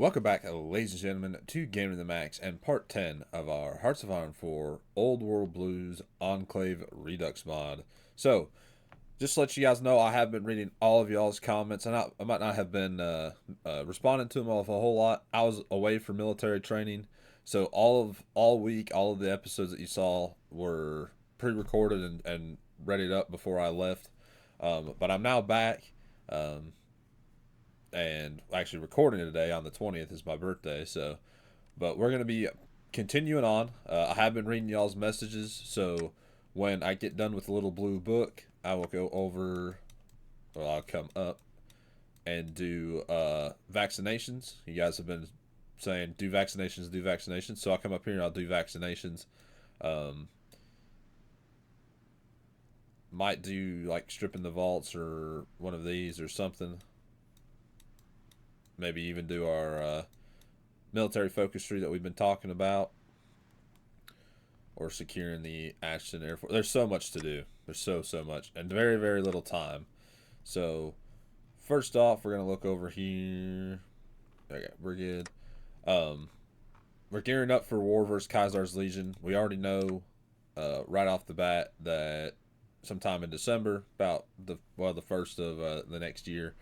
Welcome back, ladies and gentlemen, to Game of the Max and part 10 of our Hearts of Iron 4 Old World Blues Enclave Redux mod. So, just to let you guys know, I have been reading all of y'all's comments, and I might not have been responding to them all a whole lot. I was away for military training, so all week, all of the episodes that you saw were pre-recorded and readied up before I left. But I'm now back. And actually recording it today on the 20th is my birthday. So, but we're gonna be continuing on. I have been reading y'all's messages, so when I get done with the little blue book, I will go over. Well, I'll come up and do vaccinations. You guys have been saying do vaccinations, so I'll come up here and I'll do vaccinations. Um, might do like stripping the vaults or one of these or something. Maybe even do our military focus tree that we've been talking about, or securing the Ashton Air Force. There's so much to do. There's so much, and very little time. So first off, we're gonna look over here. Okay, we're good. Um, we're gearing up for war versus Kaiser's Legion. We already know right off the bat that sometime in December, about the first of the next year,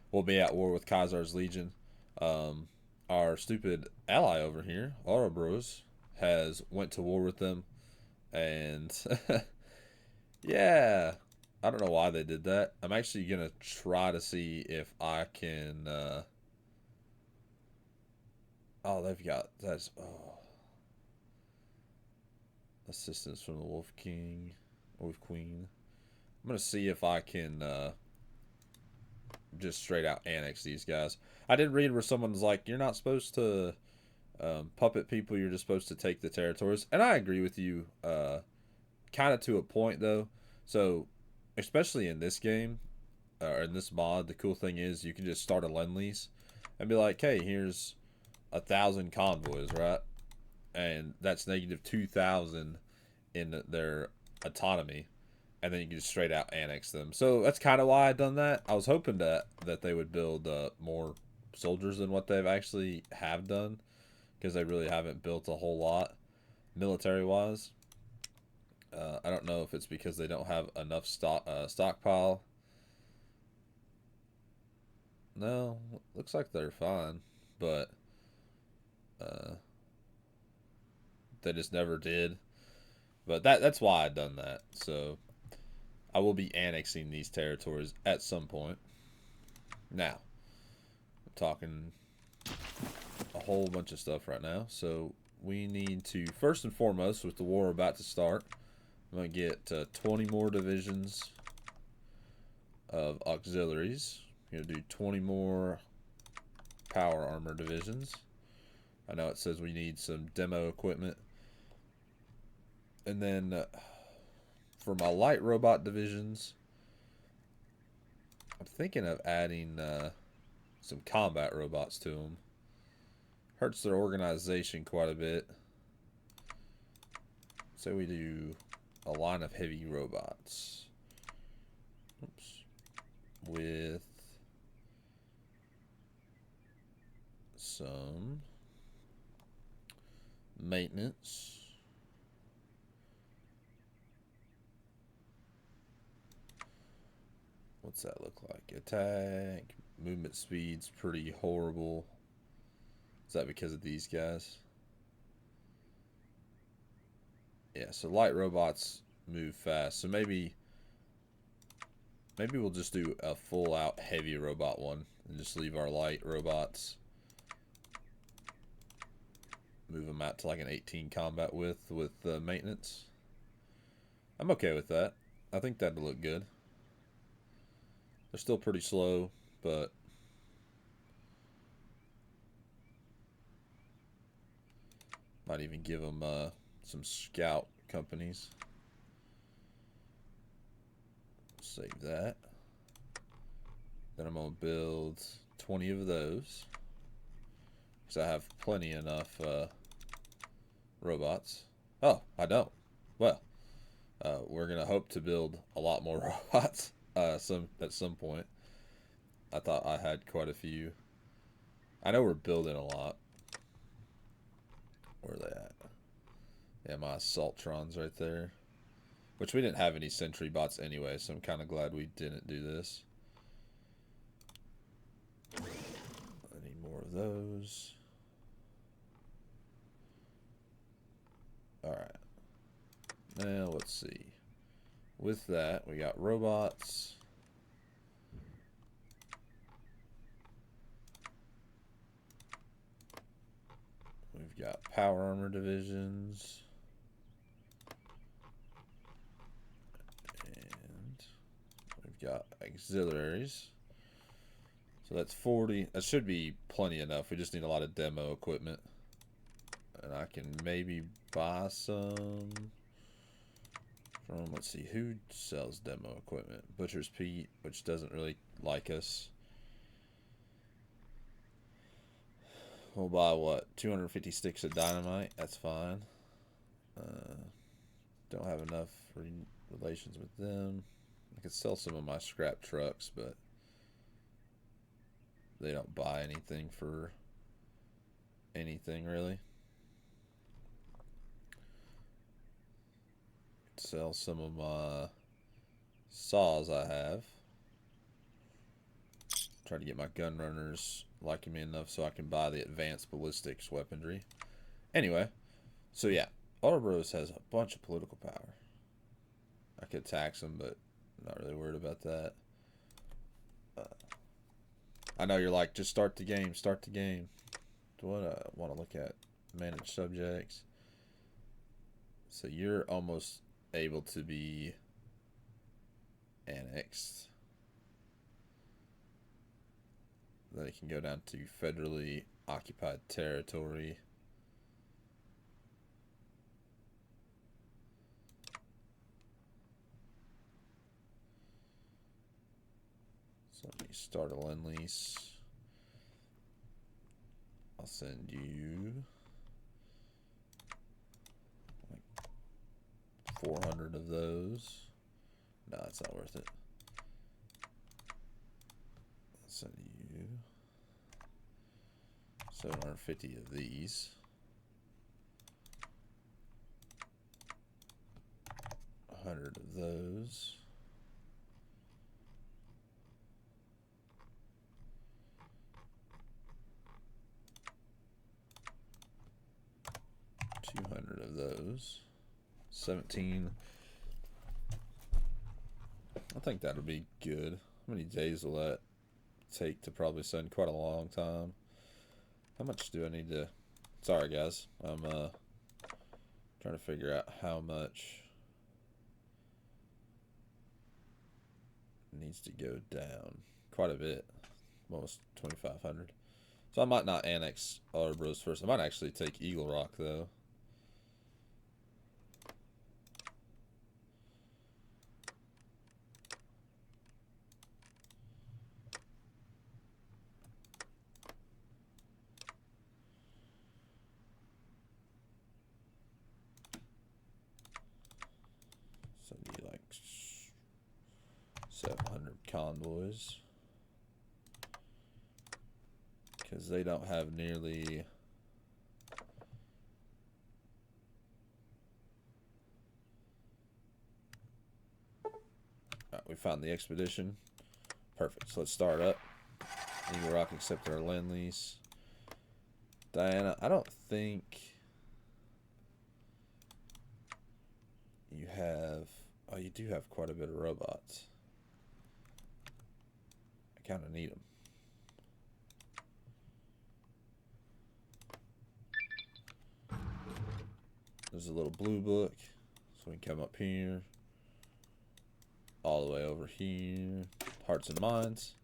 we'll be at war with Kaiser's Legion. Um, our stupid ally over here, Ouroboros, has went to war with them, and yeah, I don't know why they did that. I'm actually gonna try to see if I can. Oh, they've got that's assistance from the Wolf Queen. I'm gonna see if I can just straight out annex these guys. I did read where someone's like, "You're not supposed to puppet people. You're just supposed to take the territories," and I agree with you, kind of to a point though. So, especially in this game or in this mod, the cool thing is you can just start a lend lease and be like, "Hey, here's 1,000 convoys, right?" And that's negative 2,000 in their autonomy, and then you can just straight out annex them. So that's kind of why I done that. I was hoping that they would build more soldiers than what they've actually have done, because they really haven't built a whole lot military wise. I don't know if it's because they don't have enough stockpile. No, looks like they're fine, but uh, they just never did. But that's why I done that. So I will be annexing these territories at some point. Now, I'm talking a whole bunch of stuff right now. So we need to, first and foremost, with the war about to start, I'm going to get 20 more divisions of auxiliaries. I'm going to do 20 more power armor divisions. I know it says we need some demo equipment. And then for my light robot divisions, I'm thinking of adding some combat robots to them. Hurts their organization quite a bit. So we do a line of heavy robots. Oops. With some maintenance. What's that look like? Attack. Movement speed's pretty horrible. Is that because of these guys? Yeah, so light robots move fast. So maybe we'll just do a full out heavy robot one and just leave our light robots. Move them out to like an 18 combat with maintenance. I'm okay with that. I think that'd look good. They're still pretty slow, but might even give them some scout companies. Save that. Then I'm going to build 20 of those, because I have plenty enough robots. Oh, I don't. Well, we're going to hope to build a lot more robots at some point. I thought I had quite a few. I know we're building a lot. Where are they at? Yeah, my Assaultrons right there. Which we didn't have any sentry bots anyway, so I'm kind of glad we didn't do this. I need more of those. Alright. Now, let's see. With that, we got robots. We've got power armor divisions. And we've got auxiliaries. So that's 40. That should be plenty enough. We just need a lot of demo equipment. And I can maybe buy some from, let's see, who sells demo equipment? Butcher's Pete, which doesn't really like us. We'll buy, what, 250 sticks of dynamite? That's fine. Don't have enough relations with them. I could sell some of my scrap trucks, but they don't buy anything for anything, really. Sell some of my saws I have. Try to get my gun runners liking me enough so I can buy the advanced ballistics weaponry. Anyway, so yeah, Ouroboros has a bunch of political power. I could tax them, but I'm not really worried about that. I know you're like, just start the game, start the game. What I want to look at, manage subjects. So you're almost able to be annexed. Then it can go down to federally occupied territory. So let me start a lend lease. I'll send you like 400 of those. No, it's not worth it. I'll send you 750 of these. 100 of those. Of those. 17. I think that'll be good. How many days will that take to probably send? Quite a long time. How much do I need to... Sorry guys, I'm trying to figure out how much needs to go down. Quite a bit. Almost 2,500. So I might not annex Ouroboros first. I might actually take Eagle Rock though. So I need like 700 convoys. Because they don't have nearly... Alright, we found the expedition. Perfect. So let's start up. Eagle Rock accepted our lend lease. Diana, I don't think you have... Oh, you do have quite a bit of robots. I kind of need them. There's a little blue book, so we can come up here, all the way over here, hearts and minds.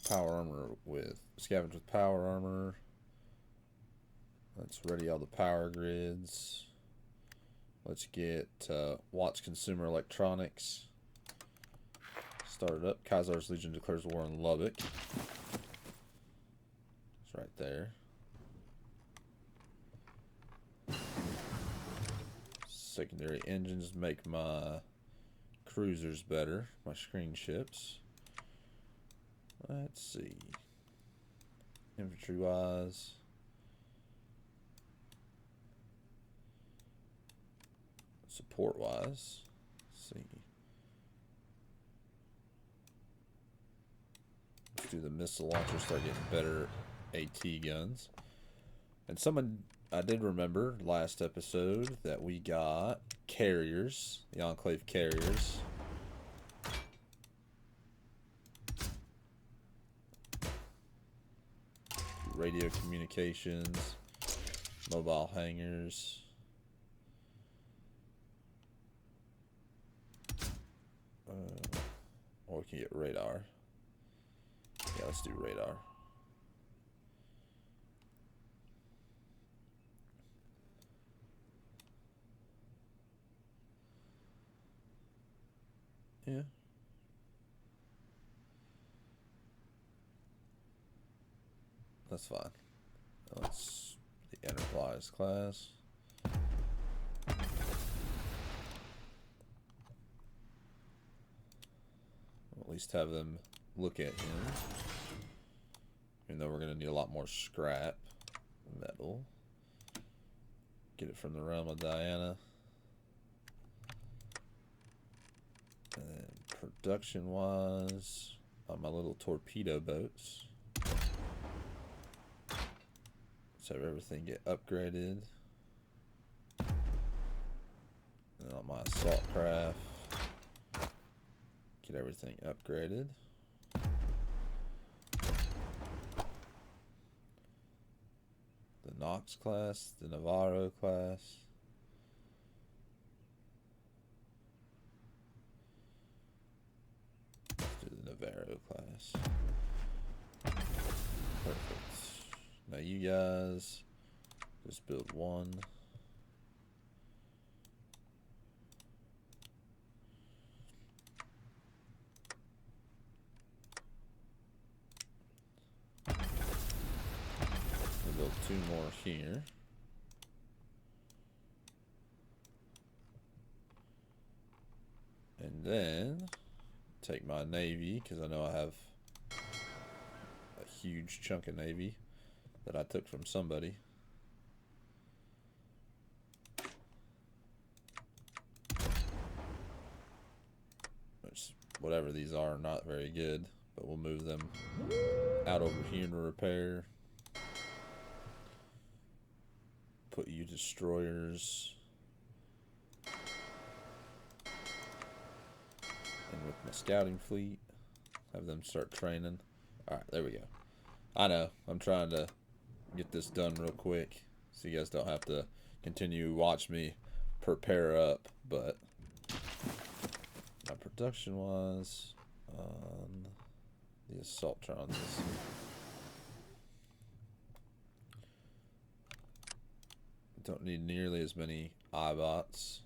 Power armor with, scavenge with power armor. Let's ready all the power grids. Let's get Watts Consumer Electronics. Start it up. Khazar's Legion declares war on Lubbock. It's right there. Secondary engines make my cruisers better, my screen ships. Let's see. Infantry wise. Support wise. Let's see. Let's do the missile launcher, start getting better AT guns. And someone, I did remember last episode that we got carriers, the Enclave carriers. Radio communications, mobile hangars. Or we can get radar. Yeah, let's do radar. Yeah. That's fine. Let's the Enterprise class. At least have them look at him. Even though we're going to need a lot more scrap metal. Get it from the realm of Diana. And then production wise, on my little torpedo boats. Let's have everything get upgraded. And on my assault craft, get everything upgraded. The Knox class, the Navarro class. Let's do the Navarro class. Perfect. Now you guys just build one. We'll build two more here. And then take my navy, because I know I have a huge chunk of navy that I took from somebody. Which, whatever these are not very good, but we'll move them out over here to repair. Put you destroyers. And with my scouting fleet, have them start training. Alright, there we go. I know, I'm trying to get this done real quick so you guys don't have to continue to watch me prepare up, but my production wise on the Assaultrons, don't need nearly as many iBots.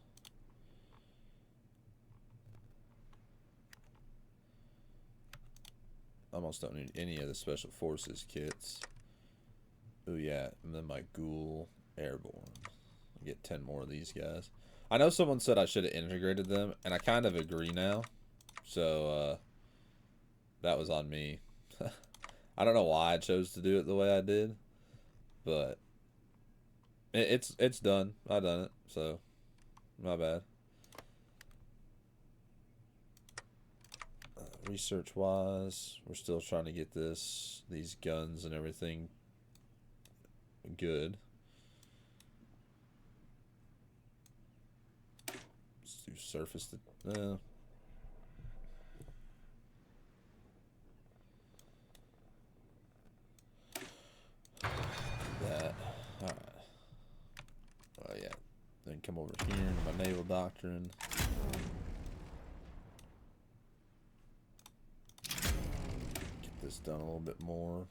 Almost don't need any of the Special Forces kits. Oh yeah, and then my Ghoul Airborne. I'll get 10 more of these guys. I know someone said I should have integrated them, and I kind of agree now. So, that was on me. I don't know why I chose to do it the way I did, but it's done. I done it, so my bad. Research wise, we're still trying to get these guns and everything good. Let's do surface to that. Alright. Oh yeah. Then come over here into my naval doctrine. This done a little bit more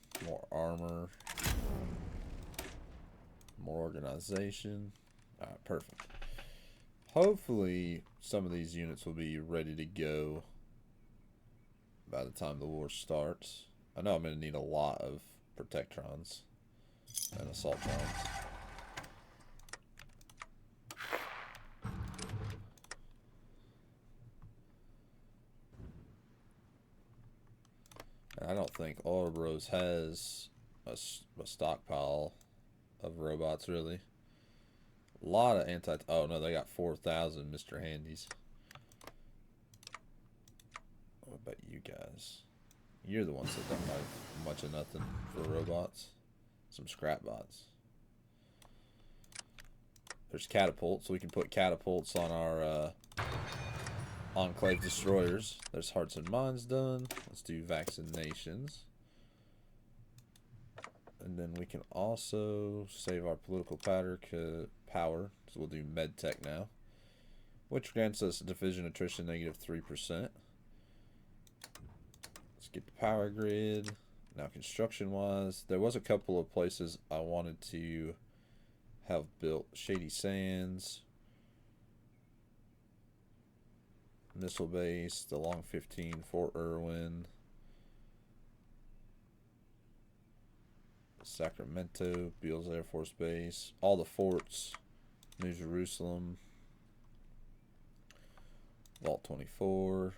armor, more organization. Alright, perfect. Hopefully some of these units will be ready to go by the time the war starts. I know I'm going to need a lot of Protectrons and Assaultrons. I don't think Ouroboros has a stockpile of robots, really. A lot of anti... Oh, no, they got 4,000 Mr. Handies. What about you guys? You're the ones that don't have much of nothing for robots. Some scrap bots. There's catapults, so we can put catapults on our Enclave destroyers. There's hearts and minds done. Let's do vaccinations. And then we can also save our political power. So we'll do medtech now, which grants us division attrition -3%. Let's get the power grid. Now construction wise, there was a couple of places I wanted to have built. Shady Sands, Missile Base, the Long 15, Fort Irwin, Sacramento, Beals Air Force Base, all the forts, New Jerusalem, Vault 24,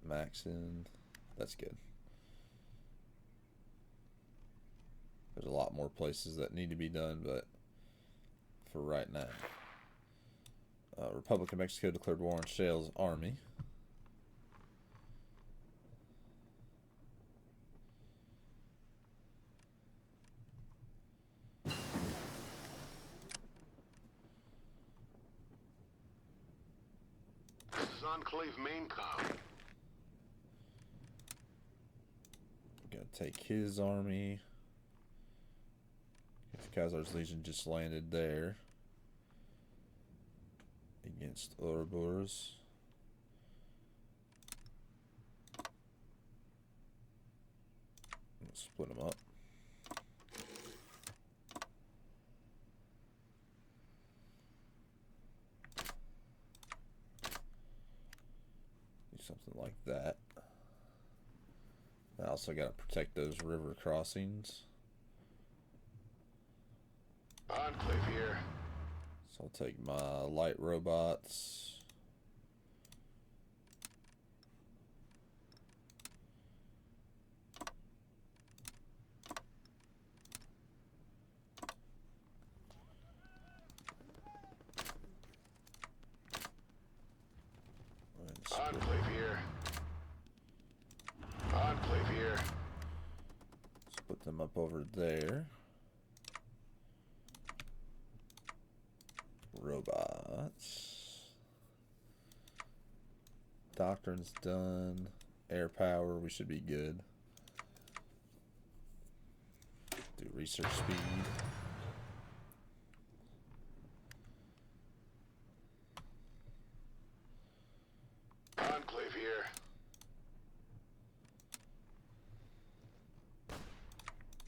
Maxon. That's good. There's a lot more places that need to be done, but for right now. Republic of Mexico declared war on Shale's army. This is Enclave main com. Gotta take his army. Khazar's Legion just landed there against Ouroboros. Let's split them up. Do something like that. I also got to protect those river crossings. Enclave here. So I'll take my light robots. Enclave here. Enclave here. Let's put them up over there. Robots. Doctrine's done. Air power, we should be good. Do research speed. Enclave here.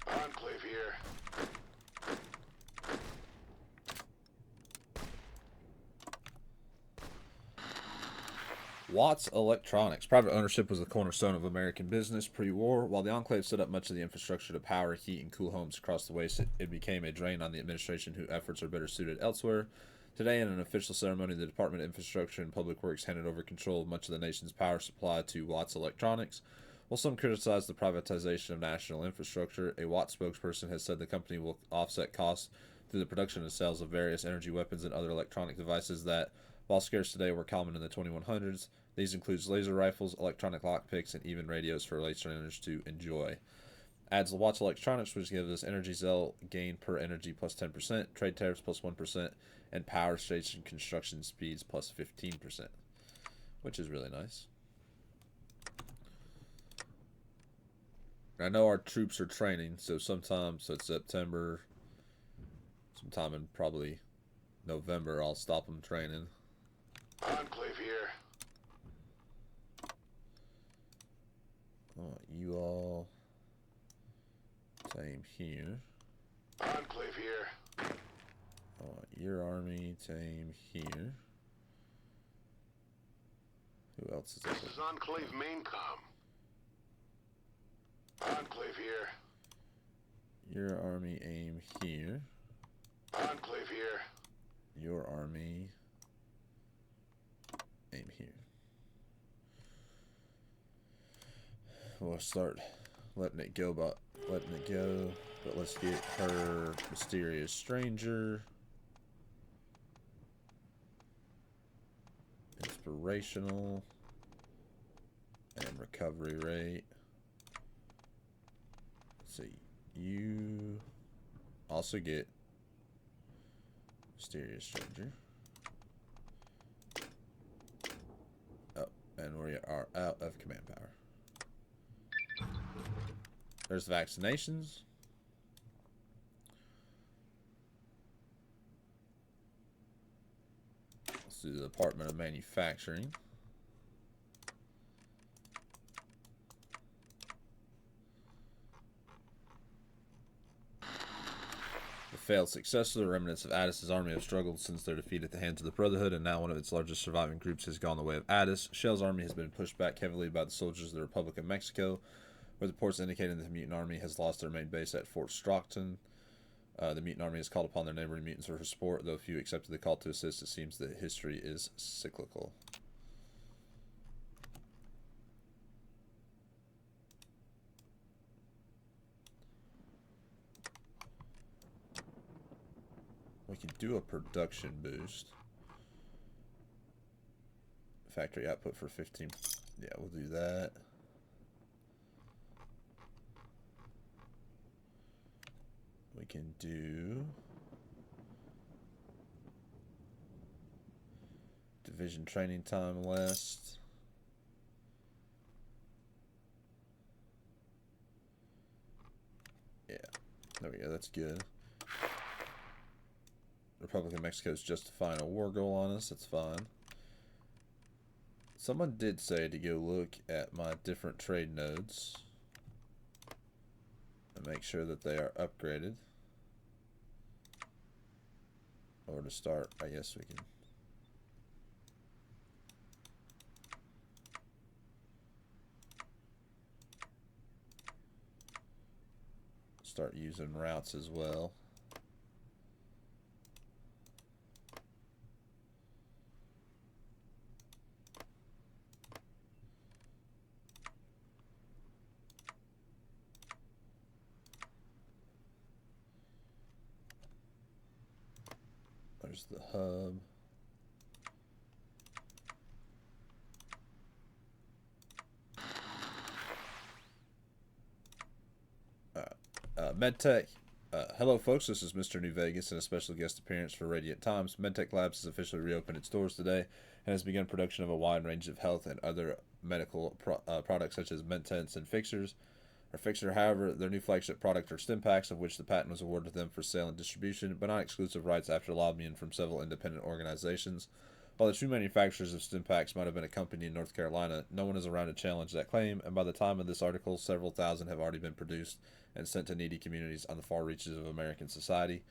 Enclave here. Watts Electronics. Private ownership was the cornerstone of American business pre-war. While the Enclave set up much of the infrastructure to power, heat, and cool homes across the West, it became a drain on the administration whose efforts are better suited elsewhere. Today, in an official ceremony, the Department of Infrastructure and Public Works handed over control of much of the nation's power supply to Watts Electronics. While some criticize the privatization of national infrastructure, a Watts spokesperson has said the company will offset costs through the production and sales of various energy weapons and other electronic devices that, while scarce today, were common in the 2100s. These includes laser rifles, electronic lockpicks, and even radios for late runners to enjoy. Adds the Watts Electronics, which gives us energy cell gain per energy plus 10%, trade tariffs plus 1%, and power station construction speeds plus 15%, which is really nice. I know our troops are training, so it's September, sometime in probably November, I'll stop them training. Enclave here. I want you all same here. Enclave here. I want your army same here. Who else is This is Enclave main com. Enclave here. Your army aim here. Enclave here. Your army aim here. we'll start letting it go, but let's get her mysterious stranger, inspirational, and recovery rate. Let's see, you also get mysterious stranger. Oh, and we are out of command power. There's vaccinations. Let's do the Department of Manufacturing. The failed successor, the remnants of Addis's army have struggled since their defeat at the hands of the Brotherhood, and now one of its largest surviving groups has gone the way of Addis. Shell's army has been pushed back heavily by the soldiers of the Republic of Mexico, where reports indicating that the mutant army has lost their main base at Fort Stockton. The mutant army has called upon their neighboring mutants for support, though few accepted the call to assist. It seems that history is cyclical. We can do a production boost. Factory output for 15. Yeah, we'll do that. We can do division training time less. Yeah, there we go. That's good. Republic of Mexico is justifying a war goal on us. That's fine. Someone did say to go look at my different trade nodes and make sure that they are upgraded. Or to start, I guess we can. Start using routes as well. There's the hub. MedTech. Hello, folks. This is Mr. New Vegas and a special guest appearance for Radiant Times. MedTech Labs has officially reopened its doors today and has begun production of a wide range of health and other medical products such as medtents and fixtures. However, their new flagship product are stim packs, of which the patent was awarded to them for sale and distribution, but not exclusive rights after lobbying from several independent organizations. While the true manufacturers of stim packs might have been a company in North Carolina, no one is around to challenge that claim, and by the time of this article, several thousand have already been produced and sent to needy communities on the far reaches of American society.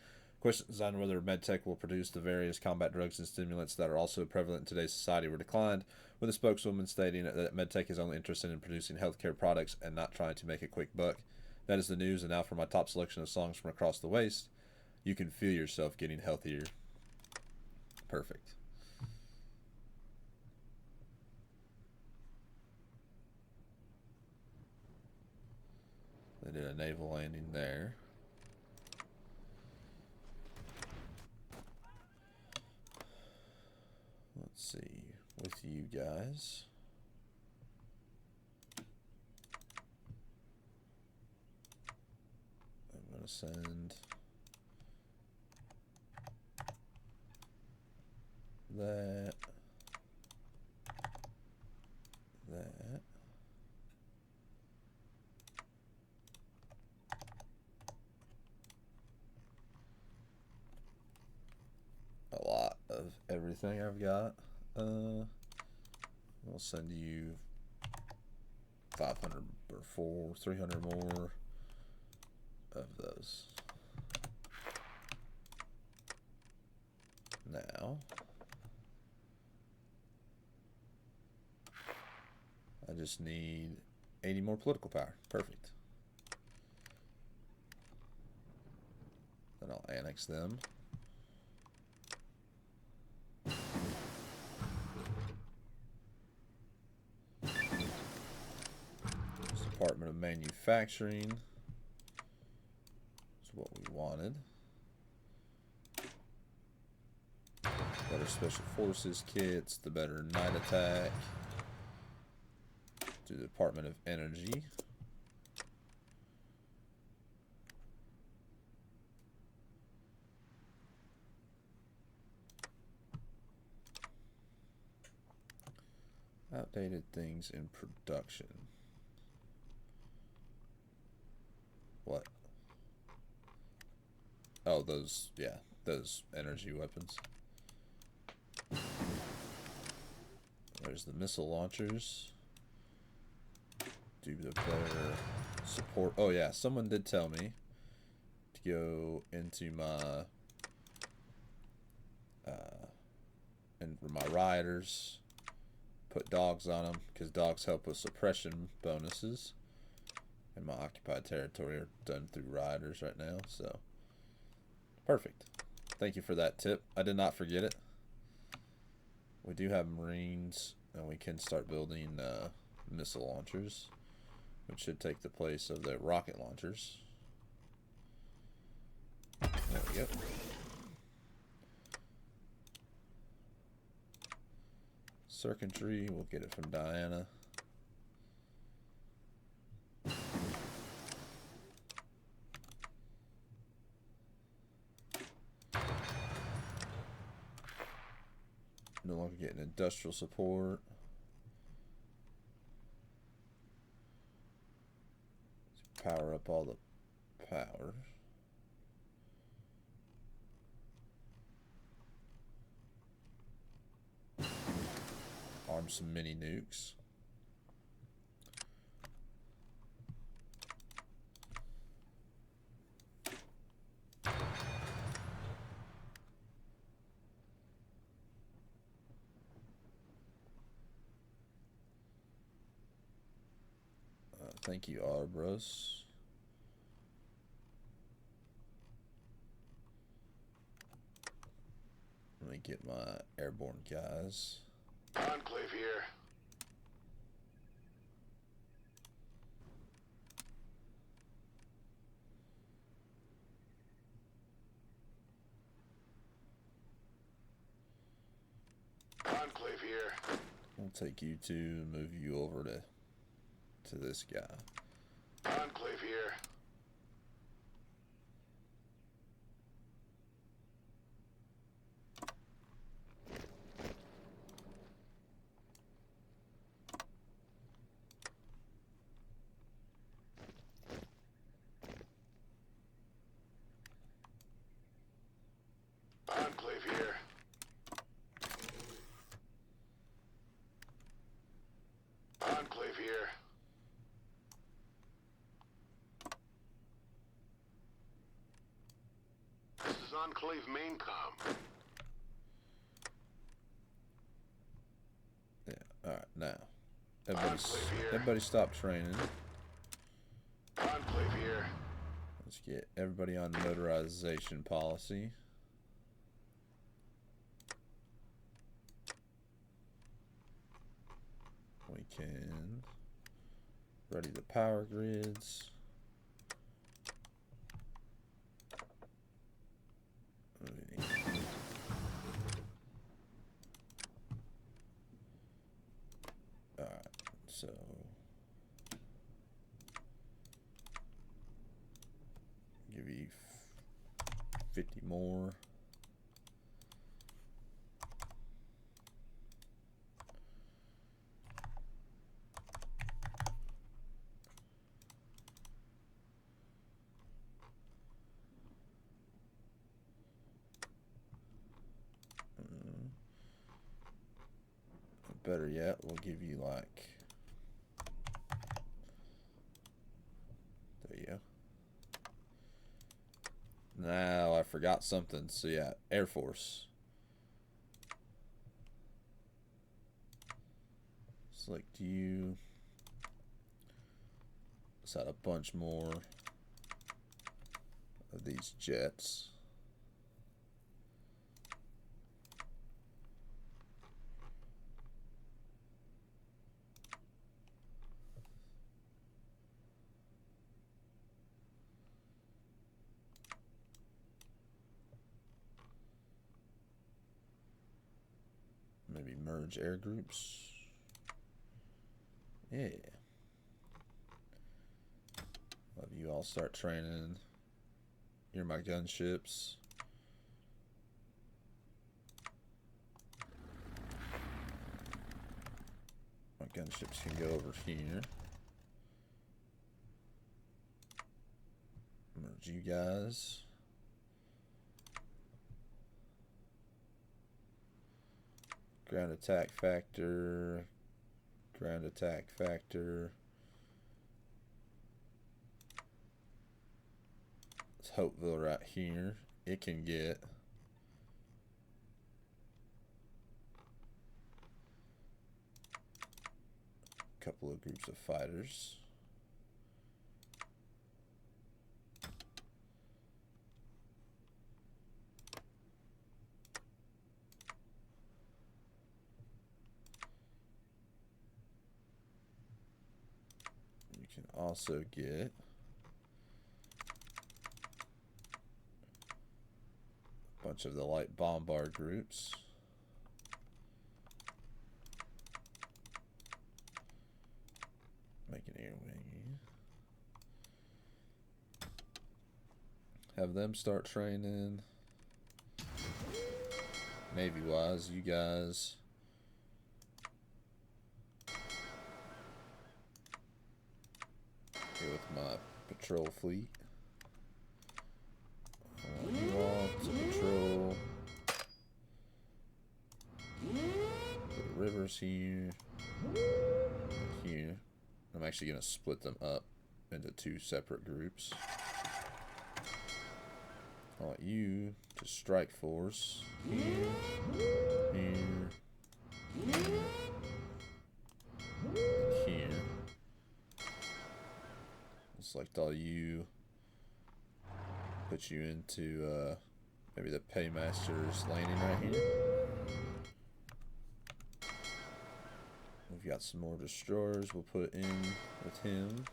Questions on whether MedTech will produce the various combat drugs and stimulants that are also prevalent in today's society were declined, with a spokeswoman stating that MedTech is only interested in producing healthcare products and not trying to make a quick buck. That is the news, and now for my top selection of songs from across the waste. You can feel yourself getting healthier. Perfect. They did a naval landing there. Let's see, with you guys. I'm going to send that. A lot of everything I've got. We'll send you 500 or 300 more of those. Now, I just need 80 more political power. Perfect. Then I'll annex them. of Manufacturing is what we wanted. Better Special Forces kits, the better Night Attack. Do the Department of Energy. Outdated things in production. What? Oh, those, yeah, those energy weapons. There's the missile launchers. Do the better support. Oh yeah, someone did tell me to go into my riders, put dogs on them, because dogs help with suppression bonuses. And my occupied territory are done through riders right now, so perfect. Thank you for that tip. I did not forget it. We do have Marines, and we can start building missile launchers, which should take the place of the rocket launchers. There we go. Circuitry, we'll get it from Diana. No longer getting industrial support. Let's power up all the power. Arm some mini nukes. Thank you, Arbros. Let me get my airborne guys. Enclave here. Enclave here. I'll take you two and move you over to this guy. Enclave here. Enclave here. Enclave here. This is Enclave main comm. Yeah, alright, now. Everybody stop training. Enclave here. Let's get everybody on motorization policy. We can ready the power grids. Alright, so give you 50 more. Better yet, we'll give you like, there you go. Now I forgot something. So yeah, Air Force. Select you. Let's add a bunch more of these jets. Maybe merge air groups. Yeah. Love you all start training. You're my gunships. My gunships can go over here. Merge you guys. Ground attack factor. Ground attack factor. It's Hopeville right here. It can get a couple of groups of fighters. You can also get a bunch of the light bombard groups. Make an air wing. Have them start training. Navy wise, you guys. Go with my patrol fleet. I want you all to patrol the rivers here and here. I'm actually going to split them up into 2 separate groups. I want you to strike force here, here, here, and here. Select all you. Put you into maybe the Paymaster's landing right here. We've got some more destroyers we'll put in with him.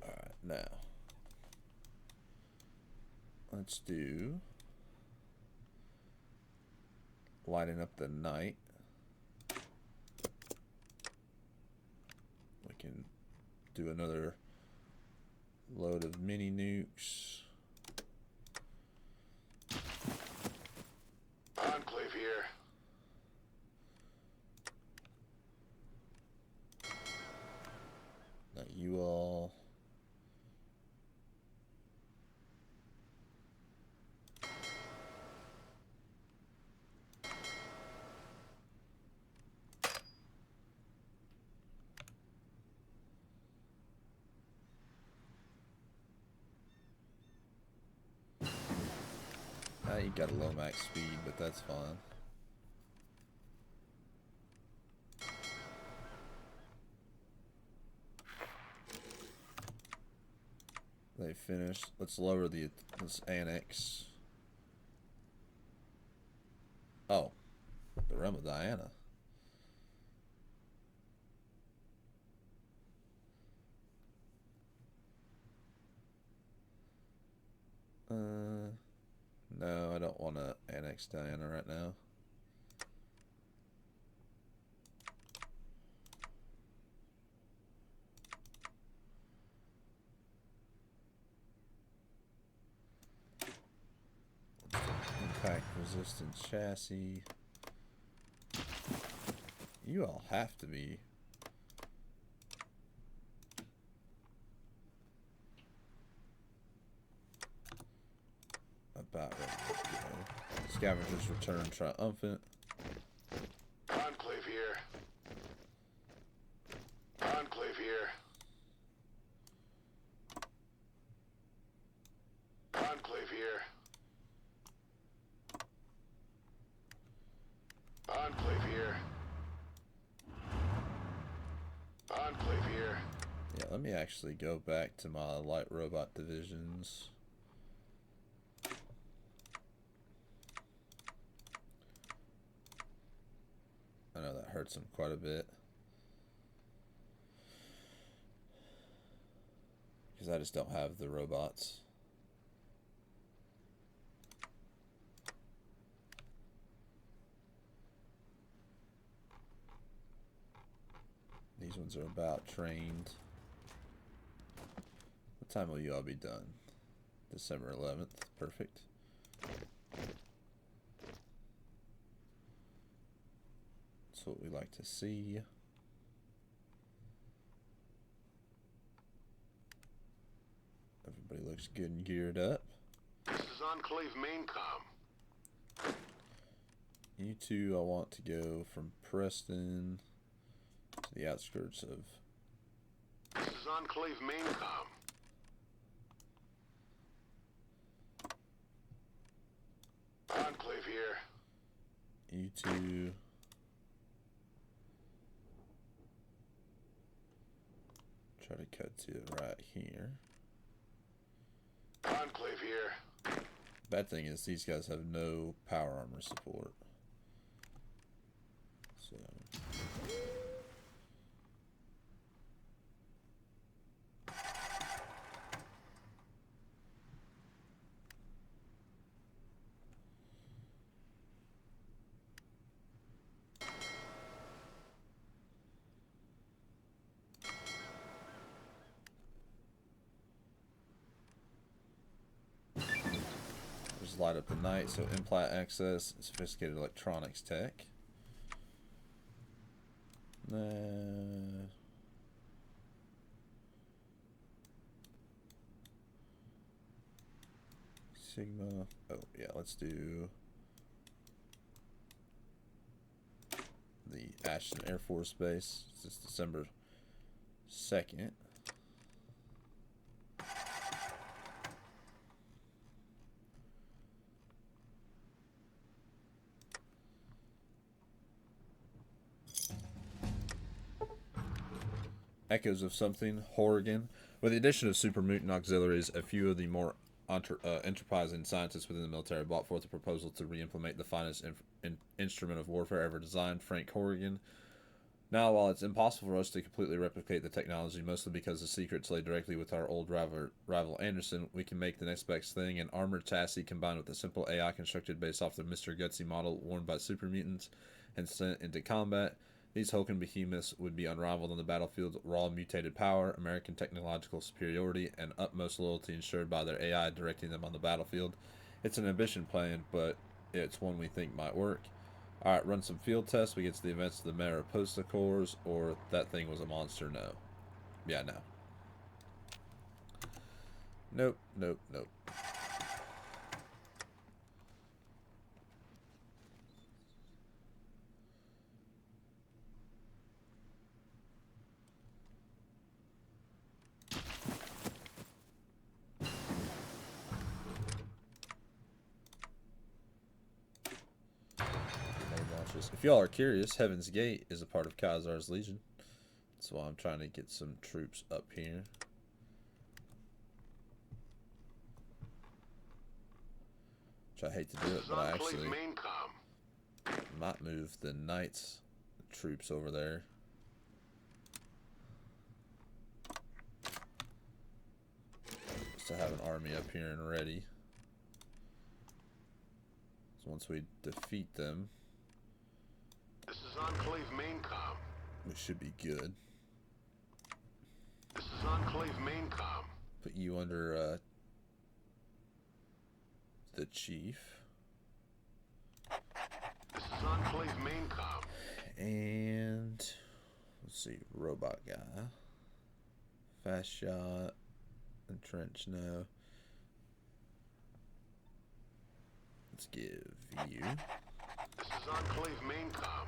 Alright, now let's do lighting up the night. We can do another load of mini nukes. Enclave here. Now you all you got a low max speed, but that's fine. They finished. Let's lower the. Let's annex. Oh, the realm of Diana. No, I don't want to annex Diana right now. Impact resistant chassis. You all have to be about ready to go. Scavengers return triumphant. Enclave here. Enclave here. Enclave here. Enclave here. Enclave here. Yeah, let me actually go back to my light robot divisions. I know that hurts him quite a bit. because I just don't have the robots. These ones are about trained. What time will you all be done? December 11th. Perfect. That's what we like to see. Everybody looks good and geared up. This is Enclave main com. You two, I want to go from Preston to the outskirts of... This is Enclave main com. Enclave here. You two... try to cut to it right here. Enclave here. Bad thing is these guys have no power armor support. So... just light up the night, so implant access and sophisticated electronics tech. Sigma. Oh, yeah, let's do the Ashton Air Force Base. It's December 2nd. Echoes of something, Horrigan. With the addition of super mutant auxiliaries, a few of the more enterprising scientists within the military brought forth a proposal to re-implement the finest instrument of warfare ever designed, Frank Horrigan. Now, while it's impossible for us to completely replicate the technology, mostly because the secrets lay directly with our old rival Anderson, we can make the next best thing: an armored chassis combined with a simple AI constructed based off the Mr. Gutsy model worn by super mutants and sent into combat. These Hulken behemoths would be unrivaled on the battlefield's raw mutated power, American technological superiority, and utmost loyalty ensured by their AI directing them on the battlefield. It's an ambition plan, but it's one we think might work. Alright, run some field tests. We get to the events of the Mariposa Corps, or that thing was a monster. No. Yeah, no. Nope, nope, nope. If y'all are curious, Heaven's Gate is a part of Khazar's Legion. That's why I'm trying to get some troops up here. Which I hate to do it, but I actually might move the Knights troops over there. Just to have an army up here and ready. So once we defeat them, this is Enclave main com. We should be good. This is Enclave main com. Put you under the chief. This is Enclave main com. And let's see, robot guy. Fast shot. Entrench, no. Let's give you. This is Enclave main com.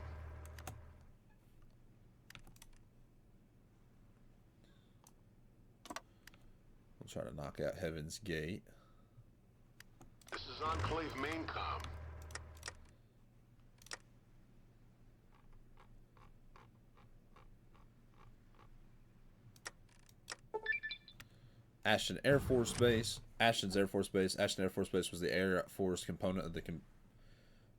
We'll try to knock out Heaven's Gate. This is Enclave main com. Ashton Air Force Base. Ashton's Air Force Base. Ashton Air Force Base was the Air Force component of the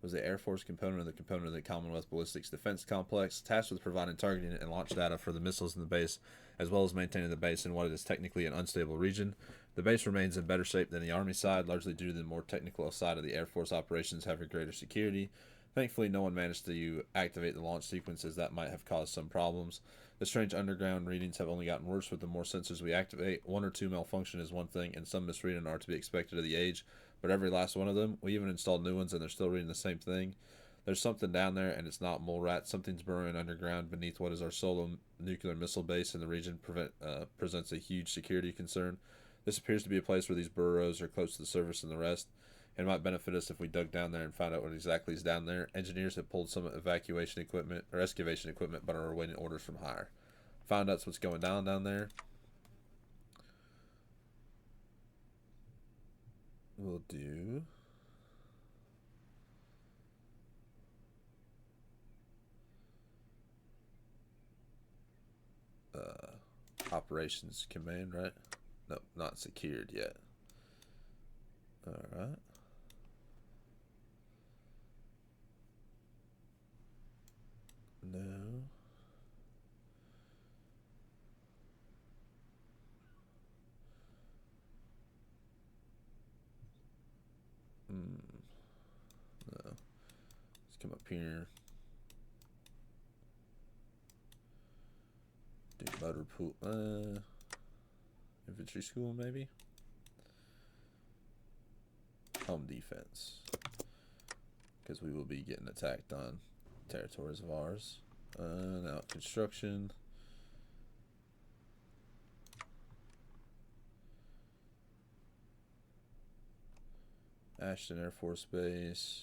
was the Air Force component of the Commonwealth Ballistics Defense Complex, tasked with providing targeting and launch data for the missiles in the base, as well as maintaining the base in what is technically an unstable region. The base remains in better shape than the Army side, largely due to the more technical side of the Air Force operations having greater security. Thankfully, no one managed to activate the launch sequences that might have caused some problems. The strange underground readings have only gotten worse with the more sensors we activate. One or two malfunction is one thing, and some misreading are to be expected of the age, but every last one of them, we even installed new ones and they're still reading the same thing. There's something down there, and it's not mole rats. Something's burrowing underground beneath what is our solo nuclear missile base in the region. Presents a huge security concern. This appears to be a place where these burrows are close to the surface and the rest. It might benefit us if we dug down there and found out what exactly is down there. Engineers have pulled some evacuation equipment or excavation equipment, but are awaiting orders from higher. Found out what's going down there. We'll do operations command, right? Nope, not secured yet. Alright. No. No. Let's come up here. Do motor pool. Infantry school, maybe? Home defense. Because we will be getting attacked on territories of ours. Now, construction. Ashton Air Force Base.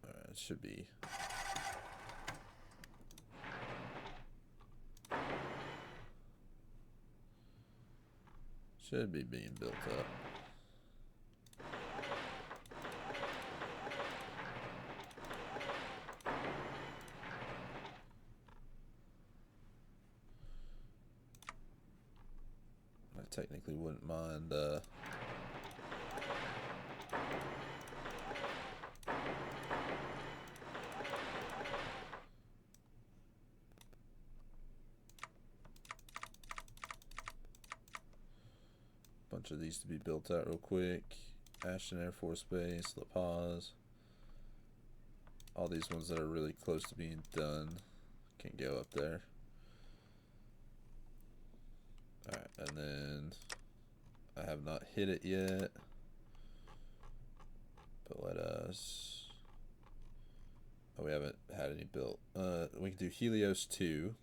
Alright, it should be. Should be being built up. I technically wouldn't mind bunch of these to be built out real quick. Ashton Air Force Base, La Paz. All these ones that are really close to being done can go up there. Alright, and then I have not hit it yet. But let us... Oh, we haven't had any built. We can do Helios 2.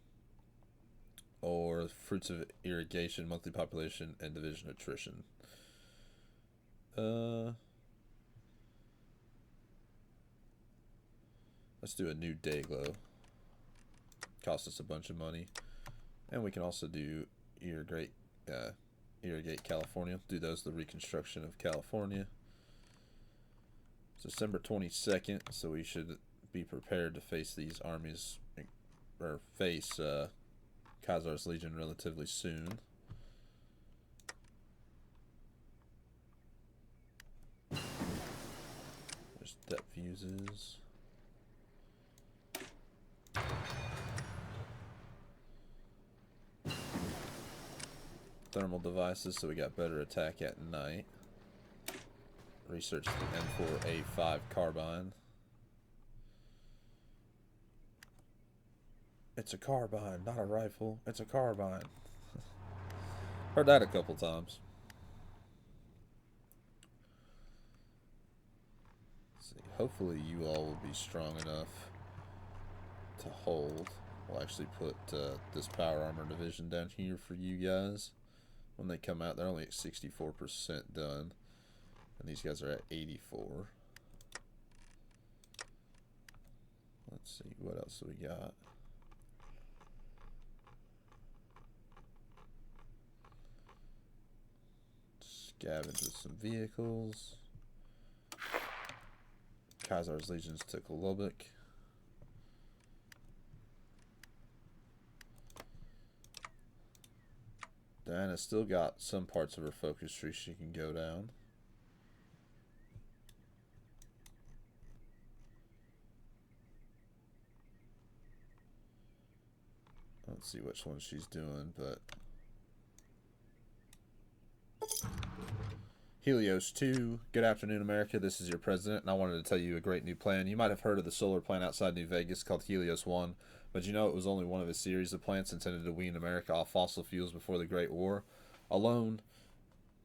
Or Fruits of Irrigation, Monthly Population, and Division Attrition. Let's do a new Dayglow. Cost us a bunch of money. And we can also do Irrigate California. Do those, the reconstruction of California. It's December 22nd, so we should be prepared to face these armies, or face Khazar's Legion relatively soon. There's depth fuses. Thermal devices, so we got better attack at night. Research the M4A5 carbine. It's a carbine, not a rifle. It's a carbine. Heard that a couple times. Let's see. Hopefully you all will be strong enough to hold. We'll actually put this power armor division down here for you guys. When they come out, they're only at 64% done. And these guys are at 84. Let's see, what else do we got? Scavenge with some vehicles. Khazar's legions took Lubbock. Diana's still got some parts of her focus tree she can go down. Let's see which one she's doing, but Helios 2, good afternoon, America. This is your president, and I wanted to tell you a great new plan. You might have heard of the solar plant outside New Vegas called Helios 1, but you know it was only one of a series of plants intended to wean America off fossil fuels before the Great War. Alone,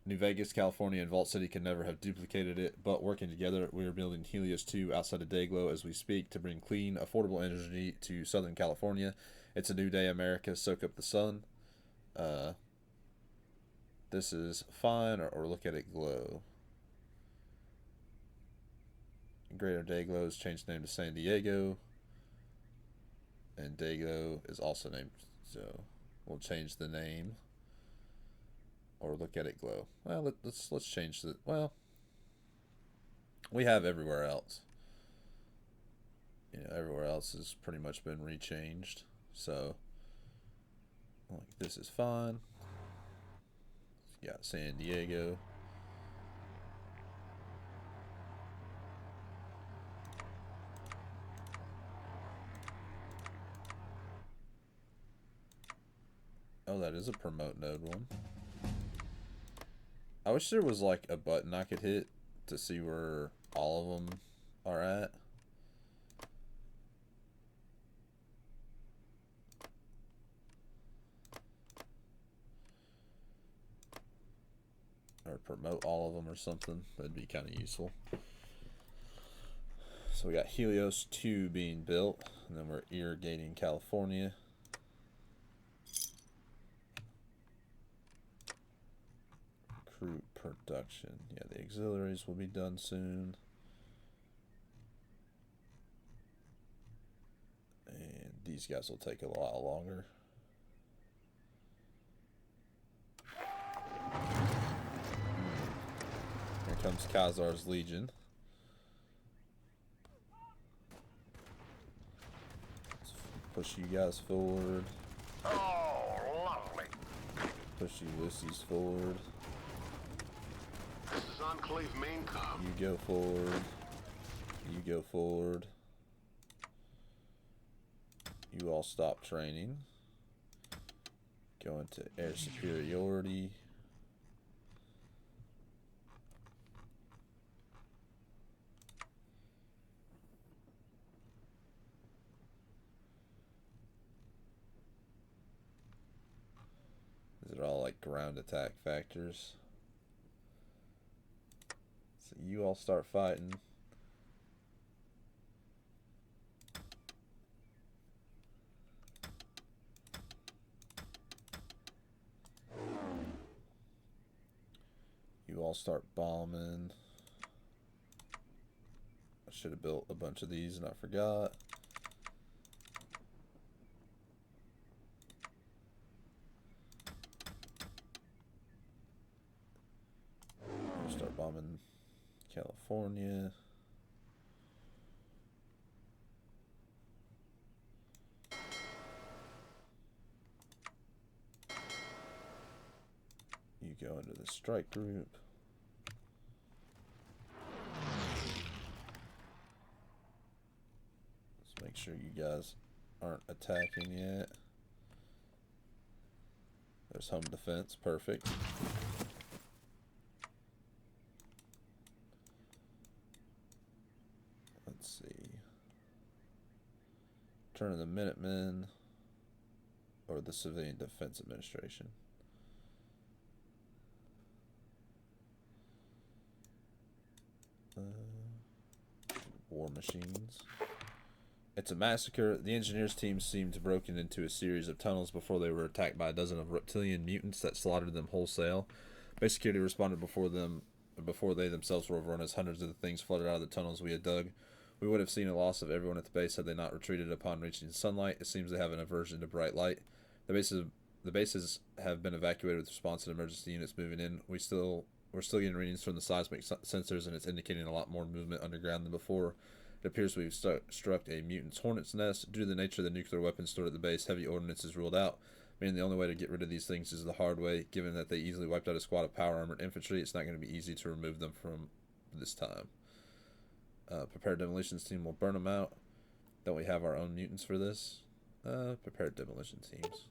New Vegas, California, and Vault City could never have duplicated it, but working together, we are building Helios 2 outside of Dayglow as we speak to bring clean, affordable energy to Southern California. It's a new day, America. Soak up the sun. This is fine, or look at it glow. Greater Dayglow has changed the name to San Diego, and Dayglow is also named, so we'll change the name. Or look at it glow. Well, let's change the. Well, we have everywhere else. You know, everywhere else has pretty much been rechanged. So, like, this is fine. Got San Diego. Oh, that is a promote node one. I wish there was like a button I could hit to see where all of them are at. Or promote all of them or something. That'd be kind of useful. So we got Helios 2 being built, and then we're irrigating California. Recruit production. Yeah, the auxiliaries will be done soon. And these guys will take a lot longer. Here comes Khazar's Legion. Let's push you guys forward. Oh, lovely. Push Ulysses forward. This is Enclave main comm. You go forward. You go forward. You all stop training. Go into air superiority. These are all like ground attack factors. So you all start fighting. You all start bombing. I should have built a bunch of these and I forgot. Start bombing California. You go into the strike group. Let's make sure you guys aren't attacking yet. There's home defense, perfect. Let's see. Turn of the Minutemen or the Civilian Defense Administration. War machines. It's a massacre. The engineers team seemed broken into a series of tunnels before they were attacked by a dozen of reptilian mutants that slaughtered them wholesale. Base security responded before they themselves were overrun as hundreds of the things flooded out of the tunnels we had dug. We would have seen a loss of everyone at the base had they not retreated upon reaching sunlight. It seems they have an aversion to bright light. The bases have been evacuated with response and emergency units moving in. We're still getting readings from the seismic sensors, and it's indicating a lot more movement underground than before. It appears we've struck a mutant's hornet's nest. Due to the nature of the nuclear weapons stored at the base, heavy ordnance is ruled out, meaning the only way to get rid of these things is the hard way. Given that they easily wiped out a squad of power armored infantry, it's not going to be easy to remove them from this time. Prepared demolitions team will burn them out. Don't we have our own mutants for this? Prepared demolition teams.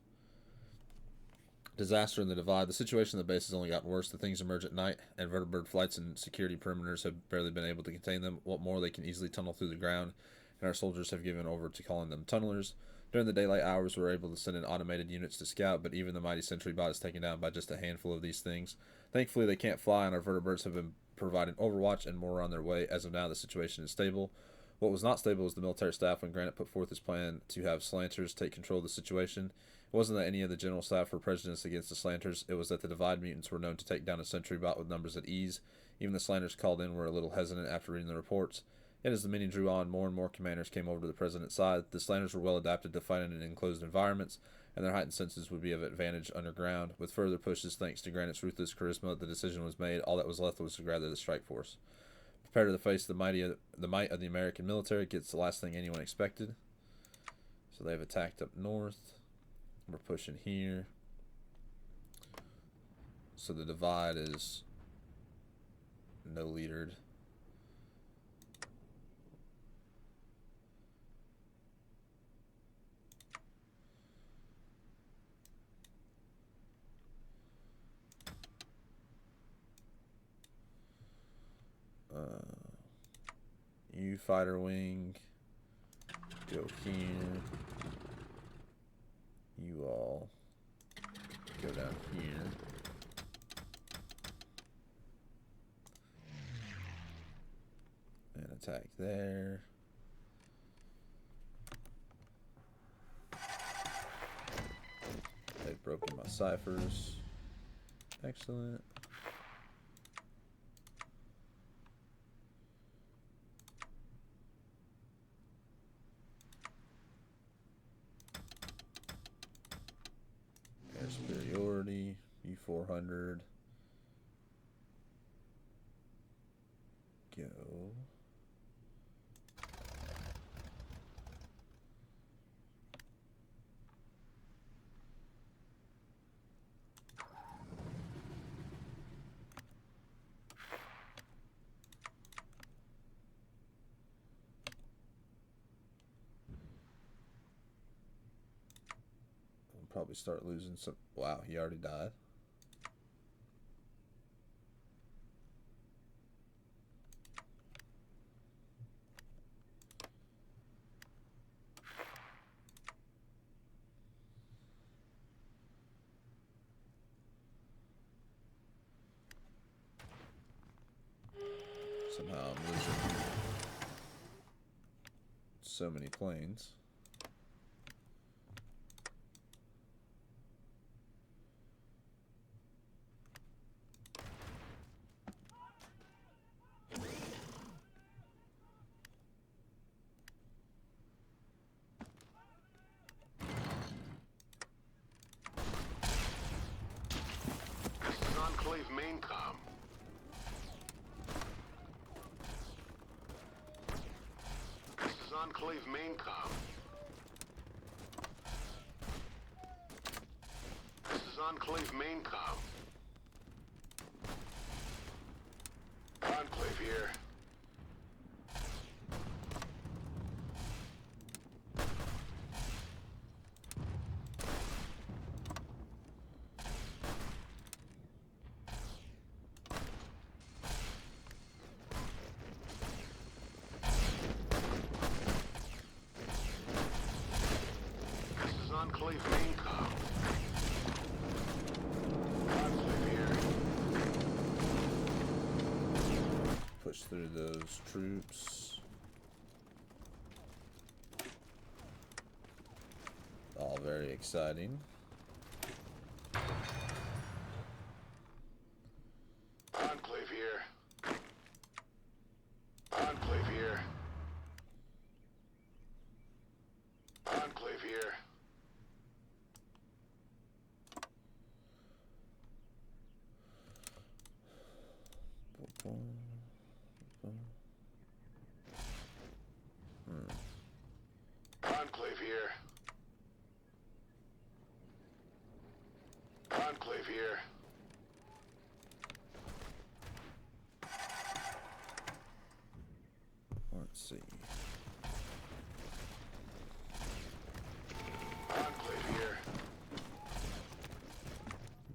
Disaster in the Divide. The situation in the base has only gotten worse. The things emerge at night, and vertibird flights and security perimeters have barely been able to contain them. What more, they can easily tunnel through the ground, and our soldiers have given over to calling them tunnelers. During the daylight hours, we're able to send in automated units to scout, but even the mighty sentry bot is taken down by just a handful of these things. Thankfully, they can't fly, and our vertibirds have been providing overwatch, and more are on their way. As of now, the situation is stable. What was not stable was the military staff when Granite put forth his plan to have Slanters take control of the situation. It wasn't that any of the general staff were prejudiced against the Slanters, it was that the Divide mutants were known to take down a sentry bot with numbers at ease. Even the Slanters called in were a little hesitant after reading the reports. Yet as the meeting drew on, more and more commanders came over to the President's side. The Slanters were well adapted to fighting in enclosed environments, and their heightened senses would be of advantage underground. With further pushes thanks to Granite's ruthless charisma, the decision was made. All that was left was to gather the strike force. Prepare to face the might of the American military gets the last thing anyone expected. So they've attacked up north. We're pushing here. So the Divide is no leadered. You fighter wing, go here. You all go down here. And attack there. They've broken my ciphers. Excellent. Air superiority, U400. Go. Probably start losing some. Wow, he already died. Somehow I'm losing so many planes. Enclave main comm. This is Enclave main comm. This is Enclave main comm. Enclave here. Enclave main comm. Enclave here. Push through those troops. All very exciting. Enclave here. Enclave here. Enclave here. Hmm. Enclave here.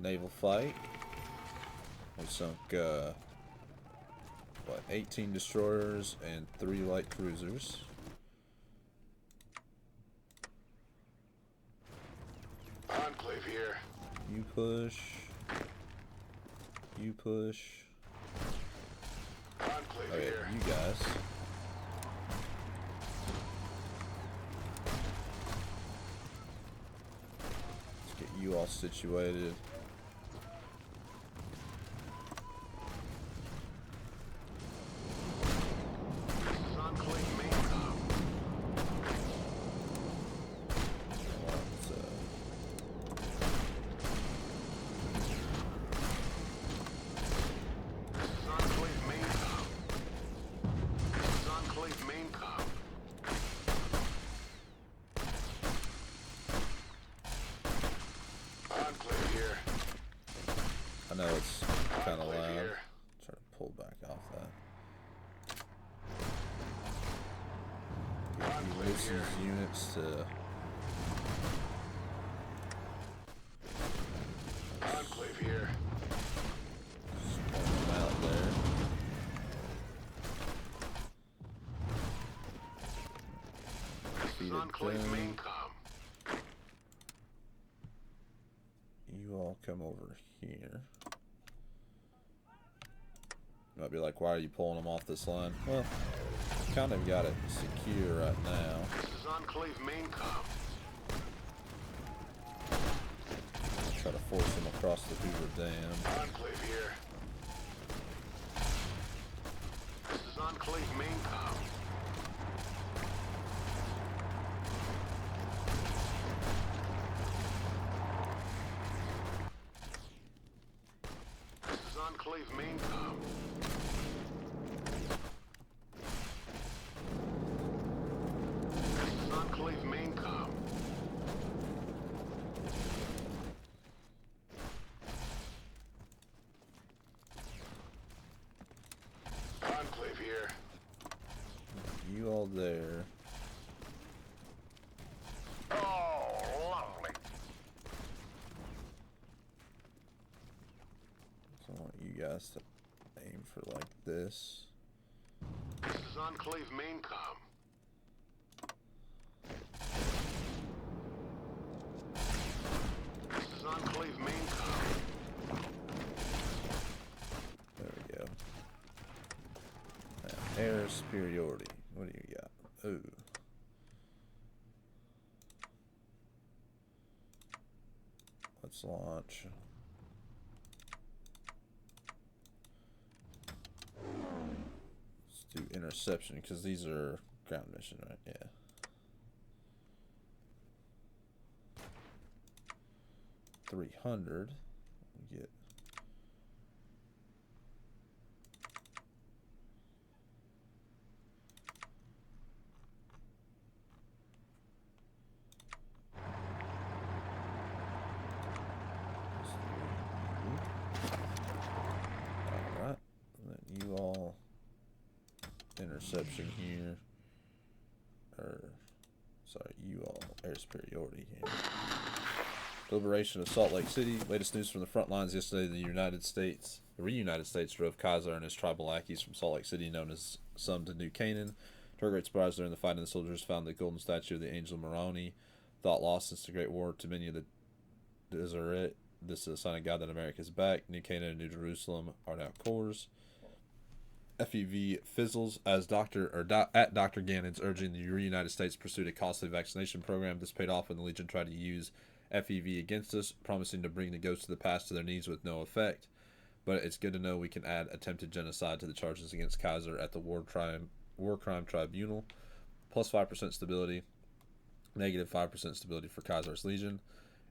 naval fight. We sunk, what, 18 destroyers and 3 light cruisers. Enclave here. You push. You push. Enclave Okay, here. you guys. Let's get you all situated. This is Enclave main com. Let's, This is Enclave main com. This is Enclave main com. Enclave here. I know it's kind of Enclave loud. here. Try to pull back off that. Get you Lucy's units to. Enclave here. Spawn them out there. This is Defeated Enclave them. main com. You all come over here. Might be like, why are you pulling them off this line? Well, kind of got it secure right now. This is Enclave main com. Try to force them across the Hoover Dam. Enclave here. This is Enclave main com. This is Enclave main com. This is Enclave main com. Enclave here. You all there. Oh, lovely. So I want you guys to aim for like this. This is Enclave main com. This is Enclave main com. There we go. Now, air superiority. What do you got? Ooh. Let's launch. Let's do interception because these are ground mission, right? Yeah. $300. We get. Alright. Then you all interception here. Or sorry, you all air superiority here. Liberation of Salt Lake City. Latest news from the front lines yesterday. The United States drove Kaiser and his tribal lackeys from Salt Lake City, known as some to New Canaan. To our great surprise, during the fighting, the soldiers found the golden statue of the angel Moroni, thought lost since the Great War to many of the Deseret. This is a sign of God that America is back. New Canaan and New Jerusalem are now cores. FEV fizzles as at Dr. Gannon's urging the United States pursued a costly vaccination program. This paid off when the Legion tried to use FEV against us, promising to bring the ghosts of the past to their knees with no effect. But it's good to know we can add attempted genocide to the charges against Kaiser at the War Crime Tribunal. Plus 5% stability, negative 5% stability for Kaiser's Legion.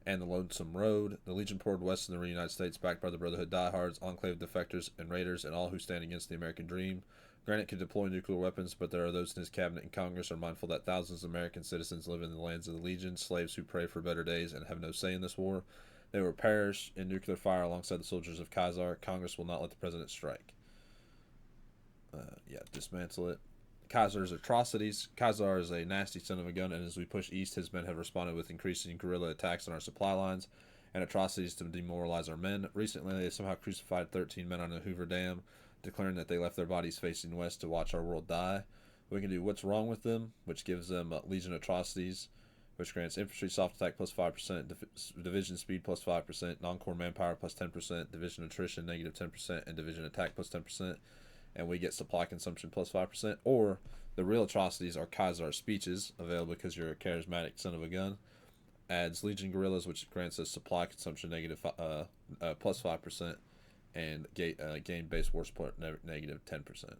And the Lonesome Road. The Legion poured west in the United States, backed by the Brotherhood diehards, Enclave defectors, and raiders, and all who stand against the American dream. Granite can deploy nuclear weapons, but there are those in his cabinet and Congress are mindful that thousands of American citizens live in the lands of the Legion, slaves who pray for better days and have no say in this war. They will perish in nuclear fire alongside the soldiers of Kaiser. Congress will not let the president strike. Dismantle it. Kaiser's atrocities. Kaiser is a nasty son of a gun, and as we push east, his men have responded with increasing guerrilla attacks on our supply lines and atrocities to demoralize our men. Recently, they somehow crucified 13 men on the Hoover Dam, declaring that they left their bodies facing west to watch our world die. We can do What's Wrong with Them, which gives them Legion Atrocities, which grants infantry soft attack plus 5%, division speed plus 5%, non-core manpower plus 10%, division attrition negative 10%, and division attack plus 10%. And we get supply consumption plus 5%. Or the real atrocities are Kaiser speeches, available because you're a charismatic son of a gun. Adds Legion Guerrillas, which grants us supply consumption negative plus 5%, and gain base war support negative 10%.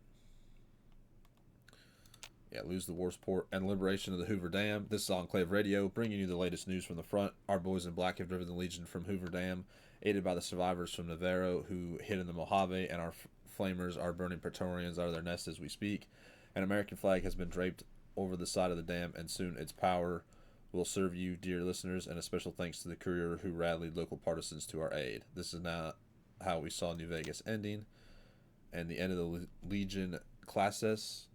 Yeah, lose the war support and liberation of the Hoover Dam. This is Enclave Radio, bringing you the latest news from the front. Our boys in black have driven the Legion from Hoover Dam, aided by the survivors from Navarro who hid in the Mojave, and our flamers are burning Praetorians out of their nest as we speak. An American flag has been draped over the side of the dam, and soon its power will serve you, dear listeners, and a special thanks to the courier who rallied local partisans to our aid. This is now how we saw New Vegas ending, and the end of the Legion classes.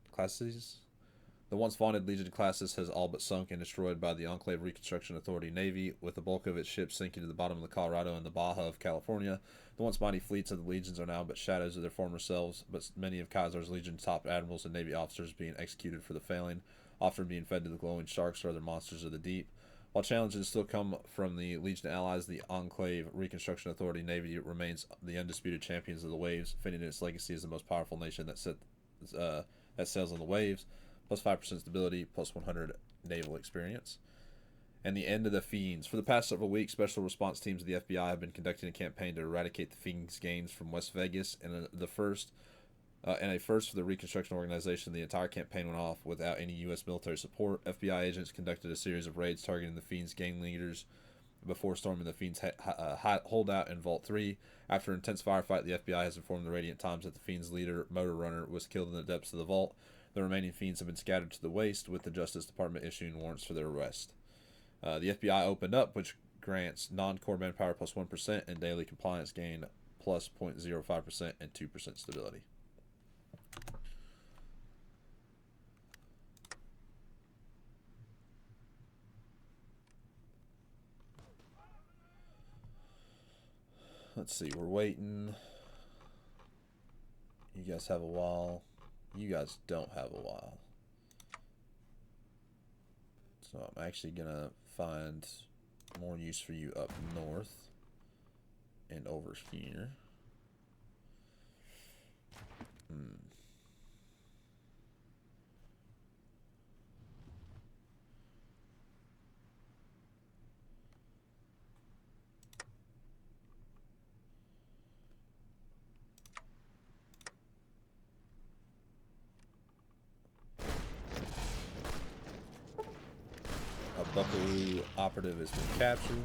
The once vaunted Legion classes has all but sunk and destroyed by the Enclave Reconstruction Authority Navy, with the bulk of its ships sinking to the bottom of the Colorado and the Baja of California. The once mighty fleets of the Legions are now but shadows of their former selves, but many of Kaiser's Legion top admirals and Navy officers being executed for the failing, often being fed to the glowing sharks or other monsters of the deep. While challenges still come from the Legion allies, the Enclave Reconstruction Authority Navy remains the undisputed champions of the waves, fitting its legacy as the most powerful nation that sails on the waves, plus 5% stability, plus 100 naval experience. And the end of the Fiends. For the past several weeks, special response teams of the FBI have been conducting a campaign to eradicate the Fiends' gangs from West Vegas, and a first for the Reconstruction Organization. The entire campaign went off without any U.S. military support. FBI agents conducted a series of raids targeting the Fiends' gang leaders before storming the Fiends' holdout in Vault 3. After an intense firefight, the FBI has informed the Radiant Times that the Fiends' leader, Motor Runner, was killed in the depths of the vault. The remaining Fiends have been scattered to the waste, with the Justice Department issuing warrants for their arrest. The FBI opened up, which grants non-core manpower plus 1% and daily compliance gain plus 0.05% and 2% stability. Let's see, we're waiting. You guys have a while. You guys don't have a while. So I'm actually going to find more use for you up north and over here. Buckaroo operative has been captured.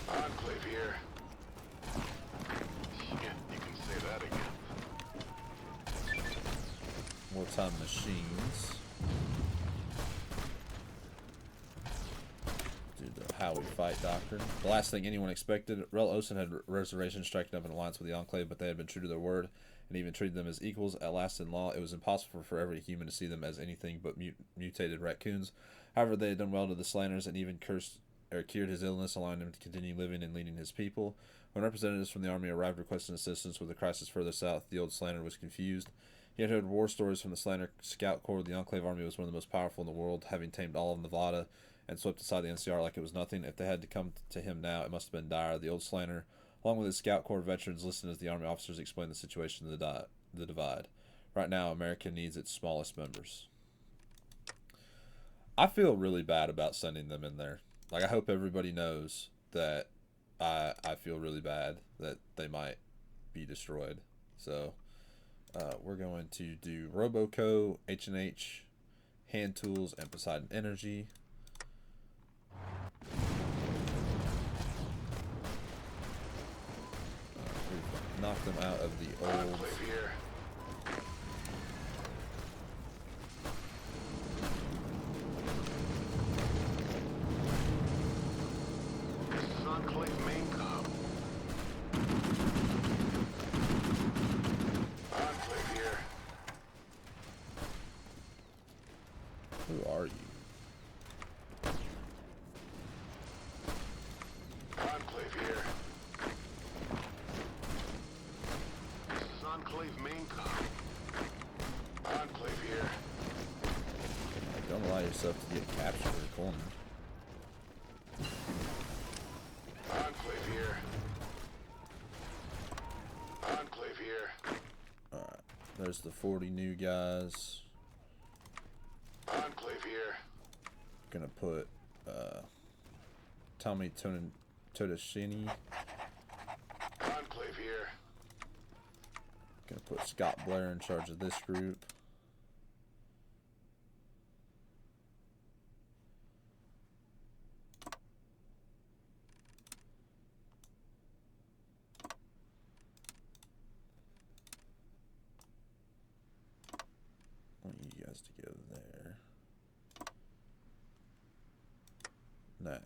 Enclave here. Yeah, you can say that again. Wartime machines. Do the how we fight doctrine. The last thing anyone expected, Rel Osen had reservations striking up an alliance with the Enclave, but they had been true to their word and even treated them as equals. At last in law, it was impossible for every human to see them as anything but mutated raccoons. However, they had done well to the slanders and even cured his illness, allowing him to continue living and leading his people. When representatives from the army arrived requesting assistance with the crisis further south, the old slander was confused. He had heard war stories from the slander scout corps. The Enclave army was one of the most powerful in the world, having tamed all of Nevada and swept aside the NCR like it was nothing. If they had to come to him now, it must have been dire. The old slander, along with his scout corps veterans, listened as the army officers explained the situation of the divide. Right now, America needs its smallest members. I feel really bad about sending them in there. Like, I hope everybody knows that I feel really bad that they might be destroyed. So, we're going to do Roboco, H&H, Hand Tools, and Poseidon Energy. Knock them out of the old. This is Enclave main com. Enclave here. Who are you? yourself to get captured or cornered. Enclave here. Enclave here. Alright, there's the 40 new guys. Enclave here. Gonna put Tommy Todashini. Enclave here. Gonna put Scott Blair in charge of this group. I want you guys to go there. Now.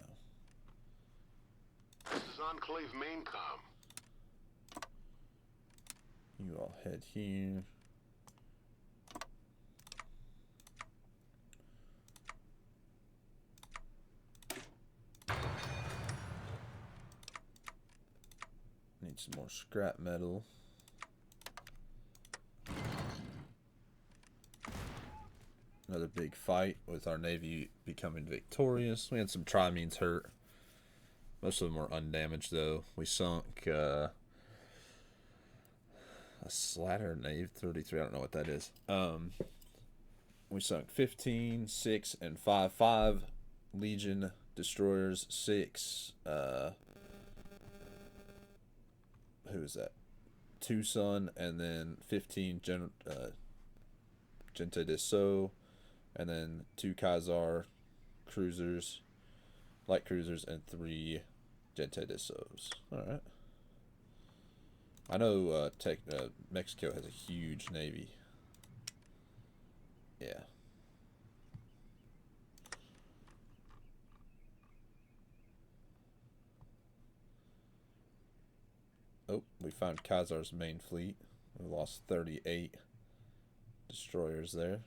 This is Enclave main comm. You all head here. Need some more scrap metal. Another big fight with our Navy becoming victorious. We had some Trimeans hurt. Most of them were undamaged, though. We sunk a Slatter Nave 33. I don't know what that is. We sunk 15, 6, and 5. 5 Legion destroyers, 6. Who is that? Tucson, and then 15 Gente de So, and then 2 Khazar cruisers, light cruisers, and 3 Gente de Sos. Alright. I know Mexico has a huge navy. Yeah. Oh, we found Khazar's main fleet. We lost 38 destroyers there.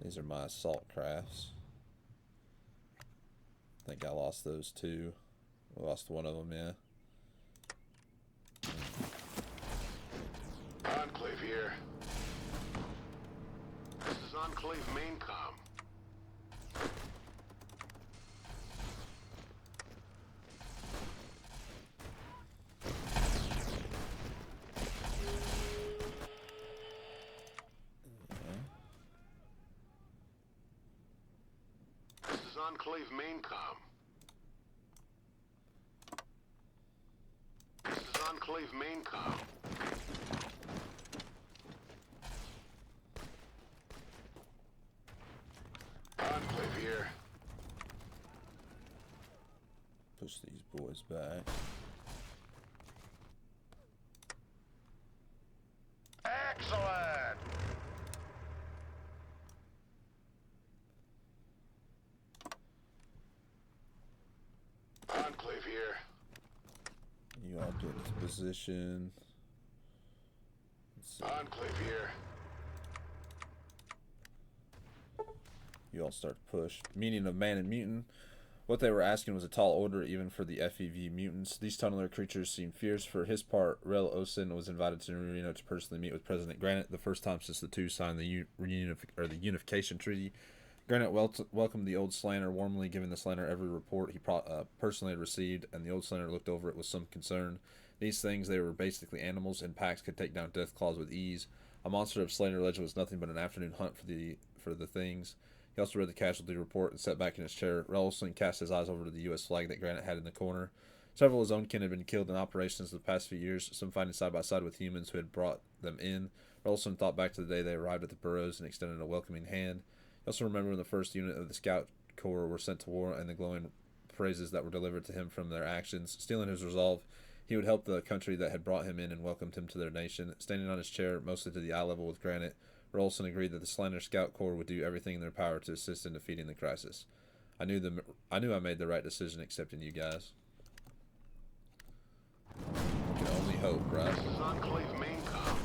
These are my assault crafts. I think I lost those 2. We lost one of them, yeah. Enclave here. This is Enclave main comm. This is Enclave main comm. This is Enclave main comm. Enclave here. Push these boys back. Excellent! Enclave here. You all get into position. Let's see. Enclave here. You all start to push. Meaning of man and mutant. What they were asking was a tall order even for the FEV mutants. These tunneler creatures seemed fierce. For his part, Rel Osin was invited to Reno to personally meet with President Granite, the first time since the two signed the Unification Treaty. Granite welcomed the old Slander warmly, giving the Slander every report he personally had received, and the old Slander looked over it with some concern. These things, they were basically animals, and packs could take down Deathclaws with ease. A monster of Slander legend was nothing but an afternoon hunt for the things. He also read the casualty report and sat back in his chair. Relson cast his eyes over to the U.S. flag that Granite had in the corner. Several of his own kin had been killed in operations the past few years, some fighting side by side with humans who had brought them in. Relson thought back to the day they arrived at the burrows and extended a welcoming hand. He also remembered when the first unit of the Scout Corps were sent to war and the glowing praises that were delivered to him from their actions. Stealing his resolve, he would help the country that had brought him in and welcomed him to their nation. Standing on his chair, mostly to the eye level with Granite, Rolson agreed that the Slander Scout Corps would do everything in their power to assist in defeating the crisis. I knew I made the right decision accepting you guys. We can only hope, right? This is Enclave main comm.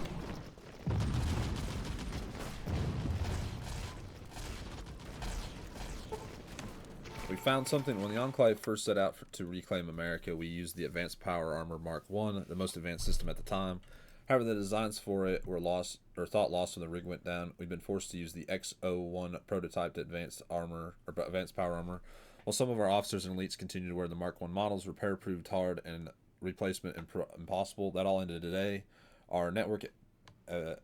We found something. When the Enclave first set out to reclaim America, we used the Advanced Power Armor Mark I, the most advanced system at the time. However, the designs for it were lost or thought lost when the rig went down. We've been forced to use the X01 prototype to advanced armor or advanced power armor. While some of our officers and elites continue to wear the Mark 1 models, repair proved hard and replacement impossible. That all ended today. Our network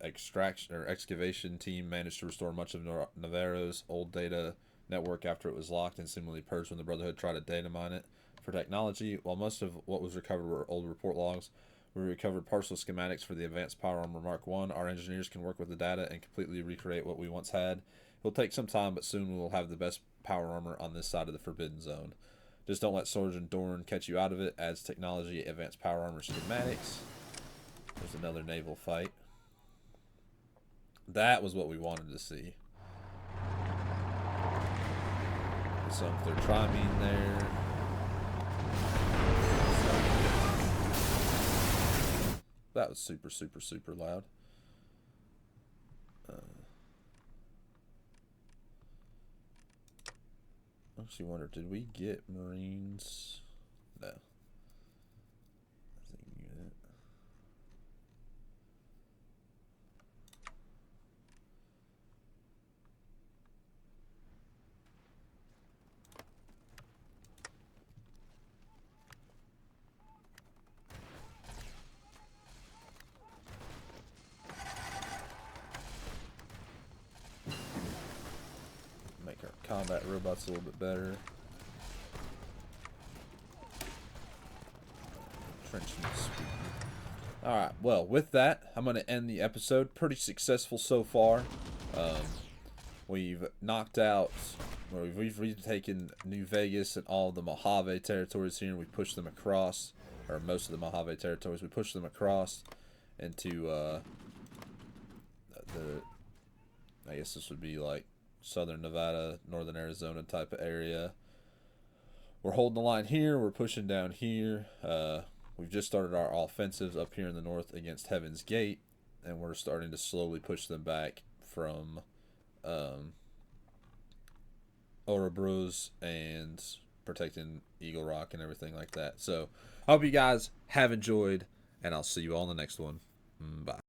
extraction or excavation team managed to restore much of Navarro's old data network after it was locked and seemingly purged when the Brotherhood tried to data mine it for technology. While most of what was recovered were old report logs, we recovered partial schematics for the Advanced Power Armor Mark 1. Our engineers can work with the data and completely recreate what we once had. It will take some time, but soon we will have the best power armor on this side of the Forbidden Zone. Just don't let Sergeant Dorn catch you out of it. Adds technology, advanced power armor schematics. There's another naval fight. That was what we wanted to see. Sunk their trimine there. That was super, super, super loud. I actually wonder, did we get Marines? No. I think unit. Make our combat robots a little bit better. Entrenchment speed. Alright, well, with that, I'm going to end the episode. Pretty successful so far. We've knocked out, or we've retaken New Vegas and all the Mojave territories here, and we pushed them across, or most of the Mojave territories. We pushed them across into I guess this would be like southern Nevada, northern Arizona type of area. We're holding the line here. We're pushing down here. We've just started our offensives up here in the north against Heaven's Gate, and we're starting to slowly push them back from Ouroboros and protecting Eagle Rock and everything like that. So I hope you guys have enjoyed, and I'll see you all in the next one. Bye.